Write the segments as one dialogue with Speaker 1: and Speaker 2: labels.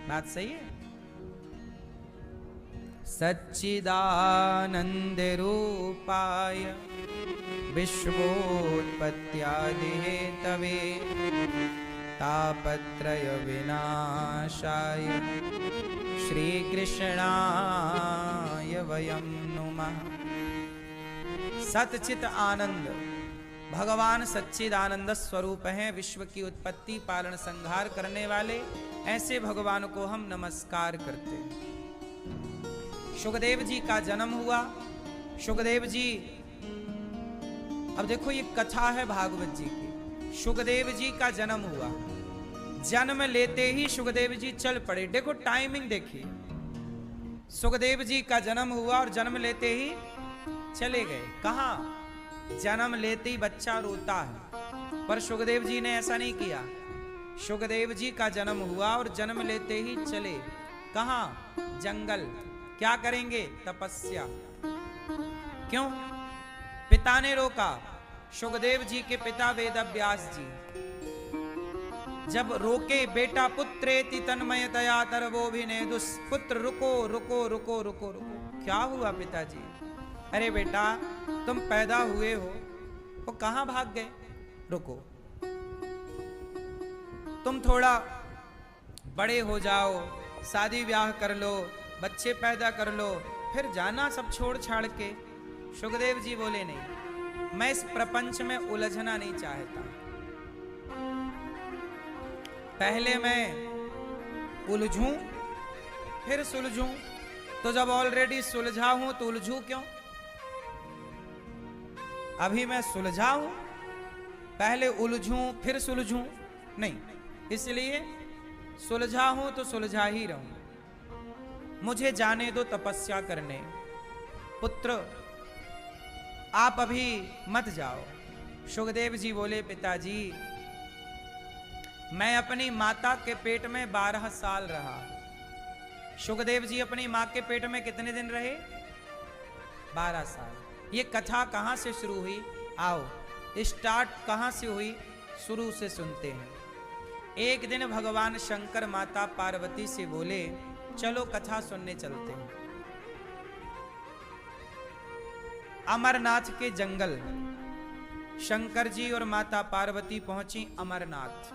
Speaker 1: बात सही है। सच्चिदानंद रूपाय विश्वोत्पत्त्यादि हेतवे तापत्रय विनाशाय श्री कृष्णाय वयं नुमः। सच्चित आनंद भगवान सच्चिदानंद स्वरूप हैं, विश्व की उत्पत्ति पालन संहार करने वाले। ऐसे भगवान को हम नमस्कार करते हैं। शुकदेव जी का जन्म हुआ। शुकदेव जी, अब देखो ये कथा है भागवत जी की। शुकदेव जी का जन्म हुआ, जन्म लेते ही शुकदेव जी चल पड़े। देखो टाइमिंग देखिए, शुकदेव जी का जन्म हुआ और जन्म लेते ही चले गए। कहां? जन्म लेते ही बच्चा रोता है, पर शुकदेव जी ने ऐसा नहीं किया। शुकदेव जी का जन्म हुआ और जन्म लेते ही चले। कहां? जंगल। क्या करेंगे? तपस्या। क्यों? पिता ने रोका। शुकदेव जी के पिता वेदव्यास जी जब रोके, बेटा पुत्रेति तन्मयतया तरवोभिनेदुस्, पुत्र रुको रुको रुको रुको रुको। क्या हुआ पिताजी? अरे बेटा तुम पैदा हुए हो, वो कहां भाग गए? रुको, तुम थोड़ा बड़े हो जाओ, शादी ब्याह कर लो, बच्चे पैदा कर लो, फिर जाना सब छोड़ छाड़ के। शुकदेव जी बोले नहीं, मैं इस प्रपंच में उलझना नहीं चाहता। पहले मैं उलझूं फिर सुलझूं, तो जब ऑलरेडी सुलझा हूं तो उलझूं क्यों? अभी मैं सुलझा हूं, पहले उलझूं फिर सुलझूं नहीं। इसलिए सुलझा हूं तो सुलझा ही रहूं। मुझे जाने दो तपस्या करने। पुत्र आप अभी मत जाओ। शुकदेव जी बोले, पिताजी मैं अपनी माता के पेट में 12 साल रहा। शुकदेव जी अपनी मां के पेट में कितने दिन रहे? 12 साल। ये कथा कहां से शुरू हुई? आओ स्टार्ट कहां से हुई, शुरू से सुनते हैं। एक दिन भगवान शंकर माता पार्वती से बोले, चलो कथा सुनने चलते हैं। अमरनाथ के जंगल शंकर जी और माता पार्वती पहुंची अमरनाथ।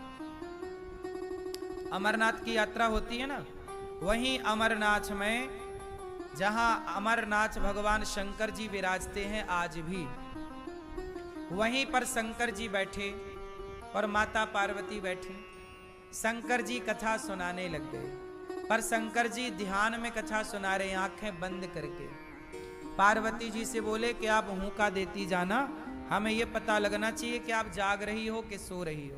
Speaker 1: अमरनाथ की यात्रा होती है ना, वहीं अमरनाथ में, जहां अमरनाथ भगवान शंकर जी विराजते हैं आज भी, वहीं पर शंकर जी बैठे और माता पार्वती बैठी। शंकर जी कथा सुनाने लग गए, पर शंकर जी ध्यान में कथा सुना रहे, आंखें बंद करके। पार्वती जी से बोले कि आप हुंका देती जाना, हमें यह पता लगना चाहिए कि आप जाग रही हो कि सो रही हो।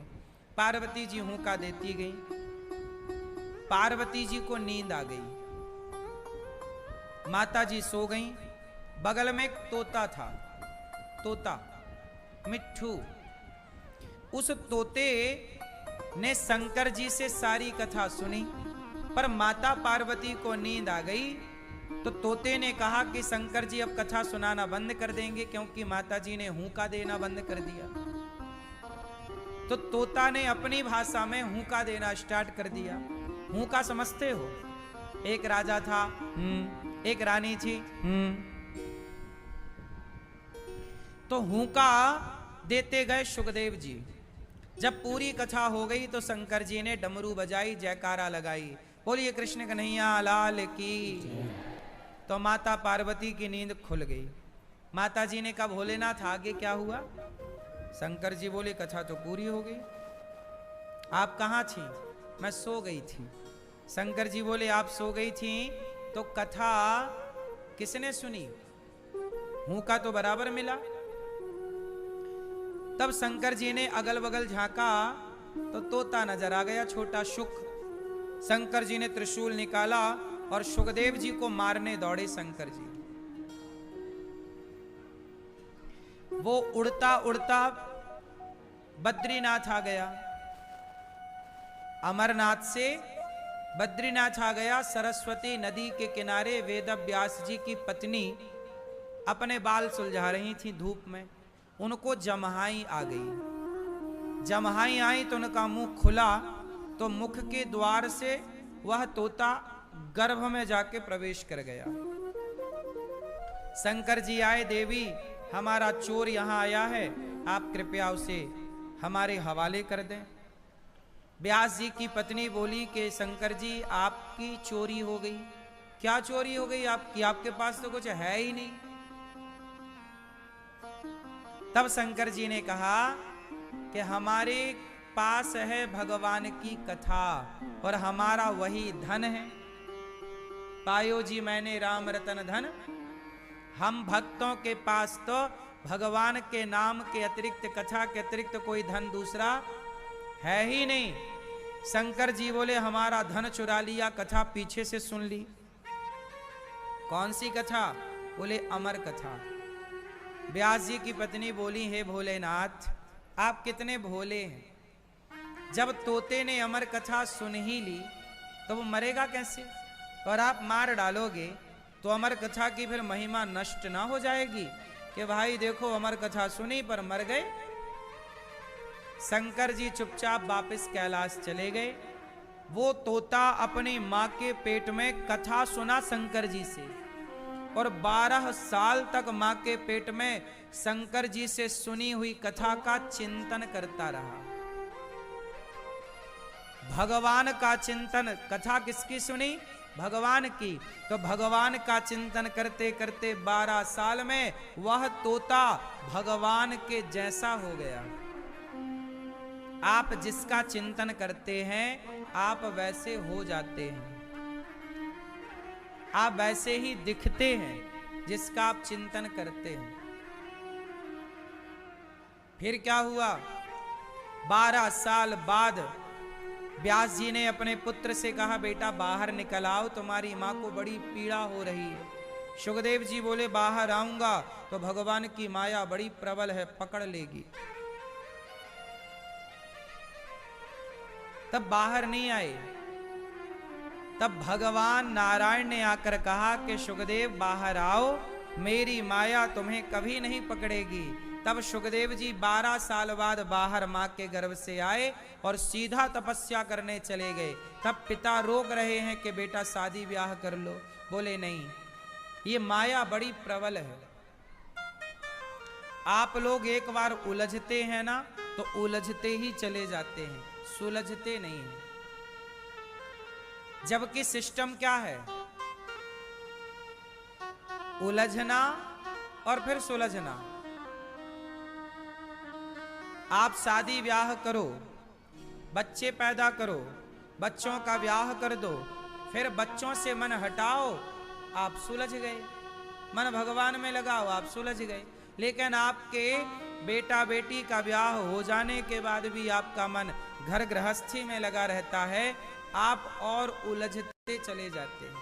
Speaker 1: पार्वती जी हुंका देती गई। पार्वती जी को नींद आ गई, माता जी सो गईं। बगल में एक तोता था, तोता मिट्ठू। उस तोते ने शंकर जी से सारी कथा सुनी, पर माता पार्वती को नींद आ गई। तो तोते ने कहा कि शंकर जी अब कथा सुनाना बंद कर देंगे, क्योंकि माता जी ने हुंका देना बंद कर दिया। तो तोता ने अपनी भाषा में हुंका देना स्टार्ट कर दिया। हुंका समझते हो? एक राजा था, एक रानी थी, तो हुंका देते गए शुकदेव जी। जब पूरी कथा हो गई तो शंकर जी ने डमरू बजाई, जयकारा लगाई, बोलिए कृष्ण कन्हैया लाल की। तो माता पार्वती की नींद खुल गई। माता जी ने कहा, भोलेनाथ आगे क्या हुआ? शंकर जी बोले, कथा तो पूरी हो गई। आप कहाँ थी? मैं सो गई थी। शंकर जी बोले, आप सो गई थी तो कथा किसने सुनी? हुंका तो बराबर मिला। तब शंकर जी ने अगल बगल झांका तो तोता नजर आ गया, छोटा शुक। शंकर जी ने त्रिशूल निकाला और शुकदेव जी को मारने दौड़े शंकर जी। वो उड़ता उड़ता बद्रीनाथ आ गया। अमरनाथ से बद्रीनाथ आ गया। सरस्वती नदी के किनारे वेदव्यास जी की पत्नी अपने बाल सुलझा रही थी धूप में। उनको जमहाई आ गई। जमहाई आई तो उनका मुंह खुला, तो मुख के द्वार से वह तोता गर्भ में जाके प्रवेश कर गया। शंकर जी आए, देवी हमारा चोर यहां आया है, आप कृपया उसे हमारे हवाले कर दें। व्यास जी की पत्नी बोली कि शंकर जी आपकी चोरी हो गई। क्या चोरी हो गई आपकी? आपके पास तो कुछ है ही नहीं। तब शंकर जी ने कहा कि हमारे पास है भगवान की कथा और हमारा वही धन है। पायो जी मैंने राम रतन धन। हम भक्तों के पास तो भगवान के नाम के अतिरिक्त, कथा के अतिरिक्त कोई धन दूसरा है ही नहीं। शंकर जी बोले हमारा धन चुरा लिया, कथा पीछे से सुन ली। कौन सी कथा? बोले अमर कथा। व्यास जी की पत्नी बोली हे भोलेनाथ आप कितने भोले हैं। जब तोते ने अमर कथा सुन ही ली तो वो मरेगा कैसे? और आप मार डालोगे तो अमर कथा की फिर महिमा नष्ट ना हो जाएगी कि भाई देखो अमर कथा सुनी पर मर गए। शंकर जी चुपचाप वापस कैलाश चले गए। वो तोता अपनी मां के पेट में कथा सुना शंकर जी से और 12 साल तक मां के पेट में शंकर जी से सुनी हुई कथा का चिंतन करता रहा। भगवान का चिंतन, कथा किसकी सुनी? भगवान की। तो भगवान का चिंतन करते करते 12 साल में वह तोता भगवान के जैसा हो गया। आप जिसका चिंतन करते हैं आप वैसे हो जाते हैं, आप वैसे ही दिखते हैं जिसका आप चिंतन करते हैं। फिर क्या हुआ? 12 साल बाद व्यास जी ने अपने पुत्र से कहा बेटा बाहर निकल आओ, तुम्हारी मां को बड़ी पीड़ा हो रही है। सुखदेव जी बोले बाहर आऊंगा तो भगवान की माया बड़ी प्रबल है, पकड़ लेगी। तब बाहर नहीं आए। तब भगवान नारायण ने आकर कहा कि सुखदेव बाहर आओ, मेरी माया तुम्हें कभी नहीं पकड़ेगी। तब सुखदेव जी 12 साल बाद बाहर मां के गर्भ से आए और सीधा तपस्या करने चले गए। तब पिता रोक रहे हैं कि बेटा शादी ब्याह कर लो। बोले नहीं, ये माया बड़ी प्रबल है। आप लोग एक बार उलझते हैं ना तो उलझते ही चले जाते हैं, सुलझते नहीं हैं। जबकि सिस्टम क्या है? उलझना और फिर सुलझना। आप शादी ब्याह करो, बच्चे पैदा करो, बच्चों का ब्याह कर दो, फिर बच्चों से मन हटाओ, आप सुलझ गए। मन भगवान में लगाओ, आप सुलझ गए। लेकिन आपके बेटा बेटी का ब्याह हो जाने के बाद भी आपका मन घर गृहस्थी में लगा रहता है, आप और उलझते चले जाते हैं।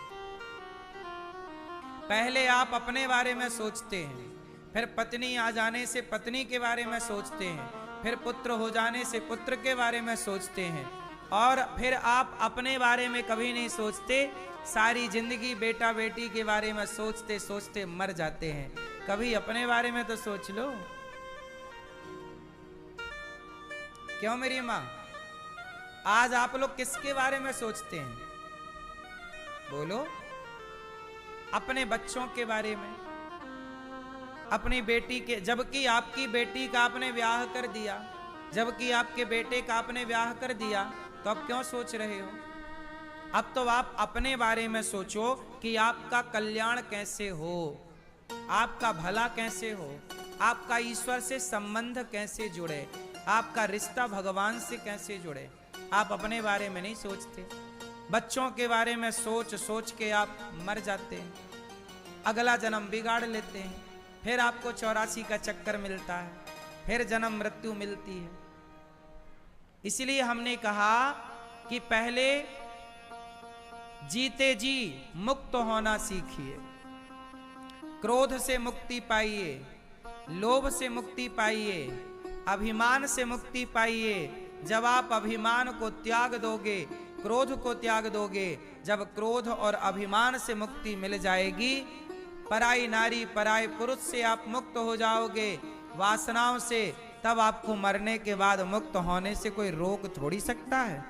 Speaker 1: पहले आप अपने बारे में सोचते हैं, फिर पत्नी आ जाने से पत्नी के बारे में सोचते हैं, फिर पुत्र हो जाने से पुत्र के बारे में सोचते हैं, और फिर आप अपने बारे में कभी नहीं सोचते। सारी जिंदगी बेटा बेटी के बारे में सोचते सोचते मर जाते हैं। कभी अपने बारे में तो सोच लो। क्यों मेरी मां? आज आप लोग किसके बारे में सोचते हैं? बोलो। अपने बच्चों के बारे में, अपनी बेटी के, जबकि आपकी बेटी का आपने ब्याह कर दिया, जबकि आपके बेटे का आपने ब्याह कर दिया, तो अब क्यों सोच रहे हो? अब तो आप अपने बारे में सोचो कि आपका कल्याण कैसे हो, आपका भला कैसे हो, आपका ईश्वर से संबंध कैसे जुड़े, आपका रिश्ता भगवान से कैसे जुड़े। आप अपने बारे में नहीं सोचते। बच्चों के बारे में सोच सोच के आप मर जाते हैं, अगला जन्म बिगाड़ लेते हैं, फिर आपको 84 का चक्कर मिलता है, फिर जन्म मृत्यु मिलती है। इसलिए हमने कहा कि पहले जीते जी मुक्त होना सीखिए, क्रोध से मुक्ति पाइए, लोभ से मुक्ति पाइए, अभिमान से मुक्ति पाइए। जब आप अभिमान को त्याग दोगे, क्रोध को त्याग दोगे, जब क्रोध और अभिमान से मुक्ति मिल जाएगी, पराई नारी पराई पुरुष से आप मुक्त हो जाओगे, वासनाओं से, तब आपको मरने के बाद मुक्त होने से कोई रोक थोड़ी सकता है।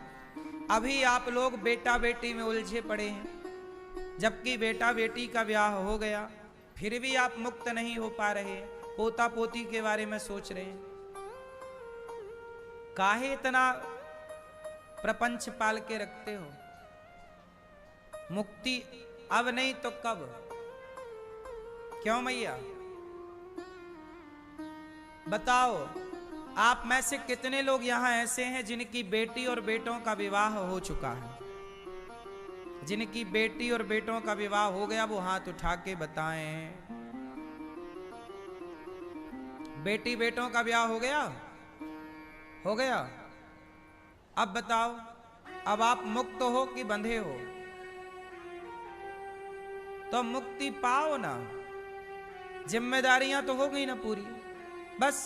Speaker 1: अभी आप लोग बेटा बेटी में उलझे पड़े हैं, जबकि बेटा बेटी का ब्याह हो गया, फिर भी आप मुक्त नहीं हो पा रहे, पोता पोती के बारे में सोच रहे हैं। काहे इतना प्रपंच पाल के रखते हो? मुक्ति अब नहीं तो कब? क्यों मैया बताओ, आप में से कितने लोग यहां ऐसे हैं जिनकी बेटी और बेटों का विवाह हो चुका है? जिनकी बेटी और बेटों का विवाह हो गया वो हाथ उठा के बताएं। बेटी बेटों का ब्याह हो गया? हो गया। अब बताओ, अब आप मुक्त हो कि बंधे हो? तो मुक्ति पाओ ना, जिम्मेदारियां तो हो गई ना पूरी। बस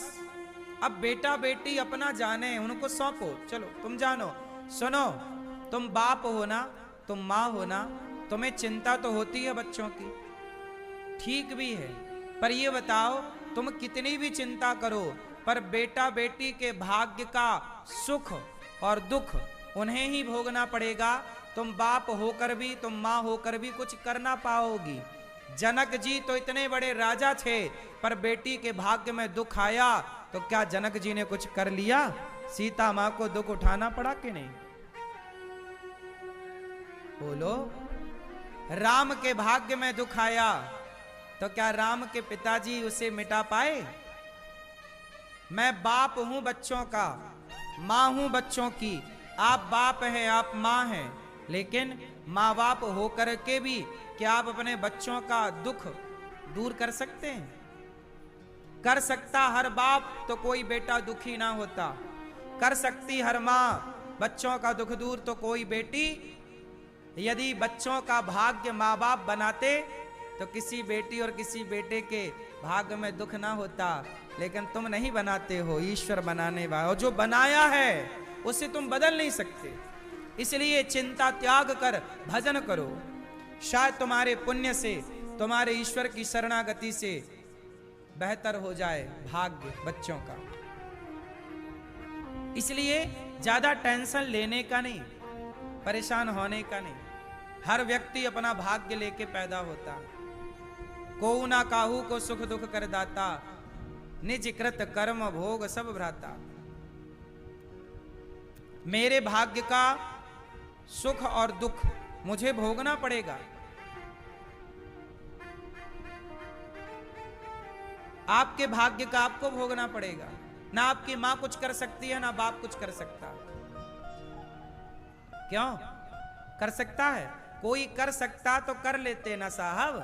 Speaker 1: अब बेटा बेटी अपना जाने, उनको सौंपो। चलो तुम जानो। सुनो, तुम बाप हो ना, तुम माँ हो ना, तुम्हें चिंता तो होती है बच्चों की, ठीक भी है। पर ये बताओ, तुम कितनी भी चिंता करो, पर बेटा बेटी के भाग्य का सुख और दुख उन्हें ही भोगना पड़ेगा। तुम बाप होकर भी, तुम माँ होकर भी कुछ कर ना पाओगी। जनक जी तो इतने बड़े राजा थे, पर बेटी के भाग्य में दुख आया तो क्या जनक जी ने कुछ कर लिया? सीता माँ को दुख उठाना पड़ा कि नहीं? बोलो। राम के भाग्य में दुख आया तो क्या राम के पिताजी उसे मिटा पाए? मैं बाप हूं बच्चों का, मां हूं बच्चों की। आप बाप हैं, आप मां हैं, लेकिन मां बाप होकर के भी क्या आप अपने बच्चों का दुख दूर कर सकते हैं? कर सकता हर बाप तो कोई बेटा दुखी ना होता। कर सकती हर मां बच्चों का दुख दूर तो कोई बेटी। यदि बच्चों का भाग्य माँ बाप बनाते तो किसी बेटी और किसी बेटे के भाग्य में दुख ना होता, लेकिन तुम नहीं बनाते हो, ईश्वर बनाने वाला। और जो बनाया है उसे तुम बदल नहीं सकते। इसलिए चिंता त्याग कर भजन करो। शायद तुम्हारे पुण्य से, तुम्हारे ईश्वर की शरणागति से बेहतर हो जाए भाग्य बच्चों का। इसलिए ज्यादा टेंशन लेने का नहीं, परेशान होने का नहीं। हर व्यक्ति अपना भाग्य लेके पैदा होता। को ना काहू को सुख दुख कर दाता, निज कृत कर्म भोग सब भ्राता। मेरे भाग्य का सुख और दुख मुझे भोगना पड़ेगा। आपके भाग्य का आपको भोगना पड़ेगा। ना आपकी मां कुछ कर सकती है, ना बाप कुछ कर सकता। क्यों कर सकता है? कोई कर सकता तो कर लेते ना साहब।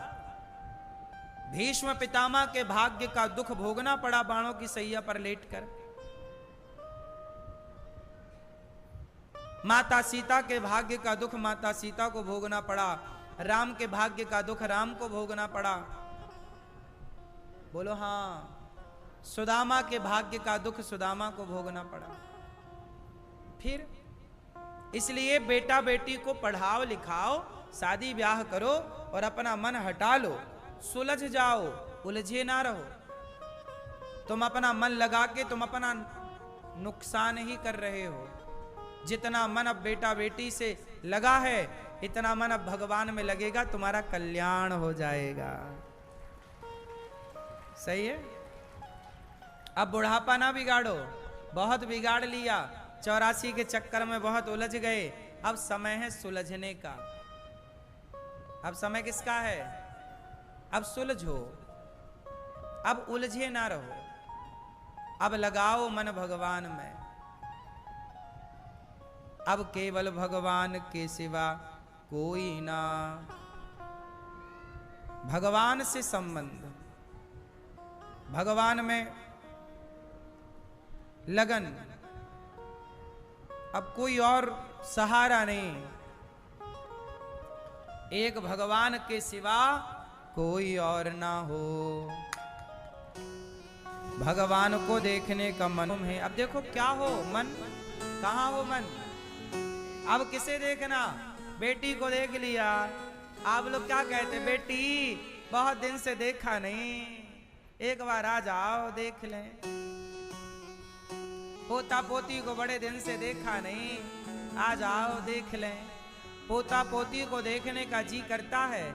Speaker 1: भीष्म पितामह के भाग्य का दुख भोगना पड़ा बाणों की सैया पर लेटकर। माता सीता के भाग्य का दुख माता सीता को भोगना पड़ा। राम के भाग्य का दुख राम को भोगना पड़ा। बोलो हां। सुदामा के भाग्य का दुख सुदामा को भोगना पड़ा। फिर इसलिए बेटा बेटी को पढ़ाओ लिखाओ, शादी ब्याह करो और अपना मन हटा लो। सुलझ जाओ, उलझे ना रहो। तुम अपना मन लगा के तुम अपना नुकसान ही कर रहे हो। जितना मन अब बेटा बेटी से लगा है, इतना मन अब भगवान में लगेगा, तुम्हारा कल्याण हो जाएगा। सही है? अब बुढ़ापा ना बिगाड़ो। बहुत बिगाड़ लिया, 84 के चक्कर में बहुत उलझ गए। अब समय है सुलझने का। अब समय किसका है? अब सुलझो, अब उलझे ना रहो, अब लगाओ मन भगवान में। अब केवल भगवान के सिवा कोई ना। भगवान से संबंध, भगवान में लगन, अब कोई और सहारा नहीं। एक भगवान के सिवा कोई और ना हो। भगवान को देखने का मन है। अब देखो क्या हो मन, कहाँ हो मन? अब किसे देखना? बेटी को देख लिया। आप लोग क्या कहते? बेटी बहुत दिन से देखा नहीं, एक बार आ जाओ देख लें। पोता पोती को बड़े दिन से देखा नहीं, आ जाओ देख लें। पोता पोती को देखने का जी करता है,